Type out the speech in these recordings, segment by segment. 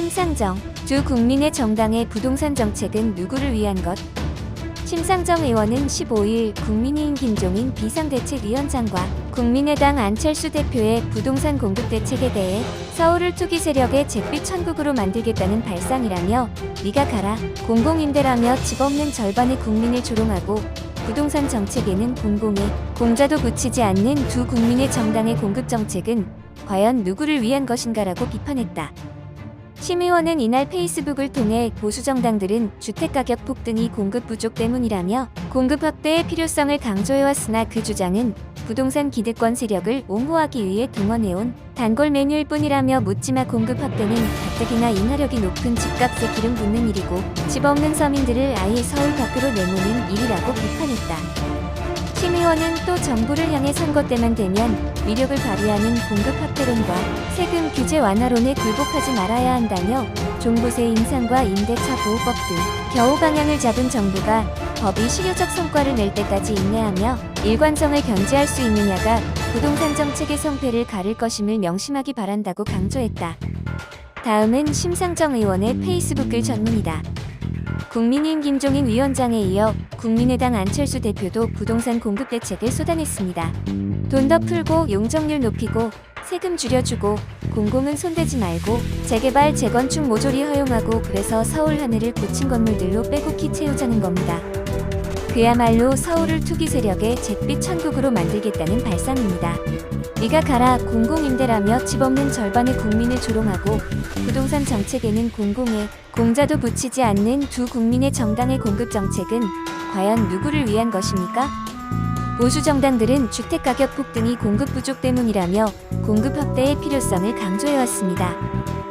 심상정, 두 국민의 정당의 부동산 정책은 누구를 위한 것? 심상정 의원은 15일 국민의힘 김종인 비상대책위원장과 국민의당 안철수 대표의 부동산 공급 대책에 대해 서울을 투기 세력의 잿빛 천국으로 만들겠다는 발상이라며 "네가 가라, 공공임대라며 집 없는 절반의 국민을 조롱하고 부동산 정책에는 공공에 공자도 붙이지 않는 두 국민의 정당의 공급 정책은 과연 누구를 위한 것인가라고 비판했다. 심 의원은 이날 페이스북을 통해 보수 정당들은 주택가격 폭등이 공급 부족 때문이라며 공급 확대의 필요성을 강조해왔으나 그 주장은 부동산 기득권 세력을 옹호하기 위해 동원해온 단골 메뉴일 뿐이라며 묻지마 공급 확대는 가뜩이나 인하력이 높은 집값에 기름 붓는 일이고 집 없는 서민들을 아예 서울 밖으로 내모는 일이라고 비판했다. 심 의원은 또 정부를 향해 선거 때만 되면 위력을 발휘하는 공급 확대론과 세금 규제 완화론에 굴복하지 말아야 한다며 종부세 인상과 임대차 보호법 등 겨우 방향을 잡은 정부가 법이 실효적 성과를 낼 때까지 인내하며 일관성을 견지할 수 있느냐가 부동산 정책의 성패를 가릴 것임을 명심하기 바란다고 강조했다. 다음은 심상정 의원의 페이스북 글 전문이다. 국민의힘 김종인 위원장에 이어 국민의당 안철수 대표도 부동산 공급 대책을 쏟아냈습니다. 돈 더 풀고 용적률 높이고 세금 줄여주고 공공은 손대지 말고 재개발 재건축 모조리 허용하고 그래서 서울 하늘을 고층 건물들로 빼곡히 채우자는 겁니다. 그야말로 서울을 투기 세력의 잿빛 천국으로 만들겠다는 발상입니다. 네가 가라, 공공임대라며 집 없는 절반의 국민을 조롱하고 부동산 정책에는 공공에 공자도 붙이지 않는 두 국민의 정당의 공급 정책은 과연 누구를 위한 것입니까? 보수 정당들은 주택가격 폭등이 공급 부족 때문이라며 공급 확대의 필요성을 강조해왔습니다.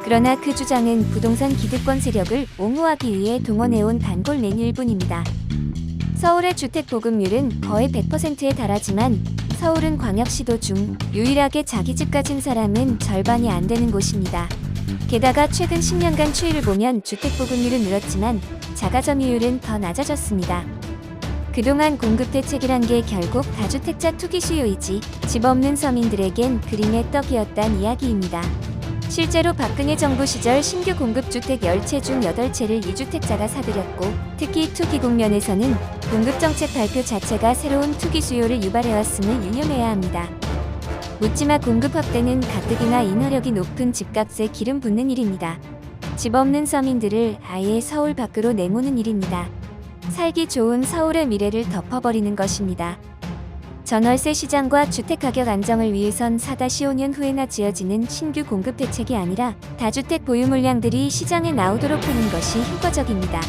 그러나 그 주장은 부동산 기득권 세력을 옹호하기 위해 동원해온 단골 메뉴일 뿐입니다. 서울의 주택 보급률은 거의 100%에 달하지만 서울은 광역시도 중 유일하게 자기 집 가진 사람은 절반이 안 되는 곳입니다. 게다가 최근 10년간 추이를 보면 주택 보급률은 늘었지만 자가 점유율은 더 낮아졌습니다. 그동안 공급 대책이란 게 결국 다주택자 투기 수요이지 집 없는 서민들에겐 그림의 떡이었단 이야기입니다. 실제로 박근혜 정부 시절 신규 공급 주택 10채 중 8채를 2주택자가 사들였고 특히 투기 국면에서는 공급 정책 발표 자체가 새로운 투기 수요를 유발해왔음을 유념해야 합니다. 묻지마 공급 확대는 가뜩이나 인하력이 높은 집값에 기름 붓는 일입니다. 집 없는 서민들을 아예 서울 밖으로 내모는 일입니다. 살기 좋은 서울의 미래를 덮어버리는 것입니다. 전월세 시장과 주택가격 안정을 위해선 4-5년 후에나 지어지는 신규 공급 대책이 아니라 다주택 보유 물량들이 시장에 나오도록 하는 것이 효과적입니다.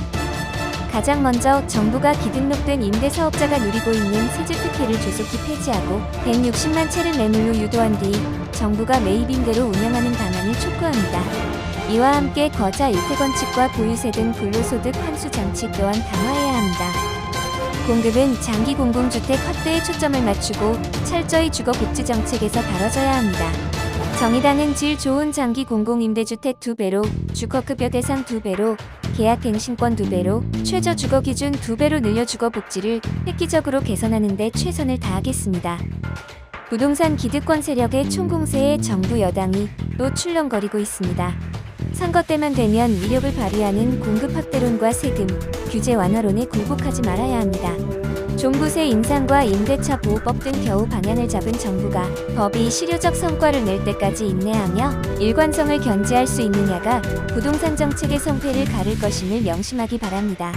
가장 먼저 정부가 기등록된 임대사업자가 누리고 있는 세제 특혜를 조속히 폐지하고 160만 채를 매물로 유도한 뒤 정부가 매입임대로 운영하는 방안을 촉구합니다. 이와 함께 거자 일태건축과 보유세 등 불로소득 환수 장치 또한 강화해야 합니다. 공급은 장기 공공주택 확대에 초점을 맞추고 철저히 주거복지정책에서 다뤄져야 합니다. 정의당은 질 좋은 장기 공공임대주택 2배로, 주거급여 대상 2배로, 계약갱신권 2배로, 최저주거기준 2배로 늘려 주거복지를 획기적으로 개선하는 데 최선을 다하겠습니다. 부동산 기득권 세력의 총공세에 정부 여당이 또 출렁거리고 있습니다. 선거 때만 되면 위력을 발휘하는 공급 확대론과 세금, 규제 완화론에 굴복하지 말아야 합니다. 종부세 인상과 임대차 보호법 등 겨우 방향을 잡은 정부가 법이 실효적 성과를 낼 때까지 인내하며 일관성을 견지할 수 있느냐가 부동산 정책의 성패를 가릴 것임을 명심하기 바랍니다.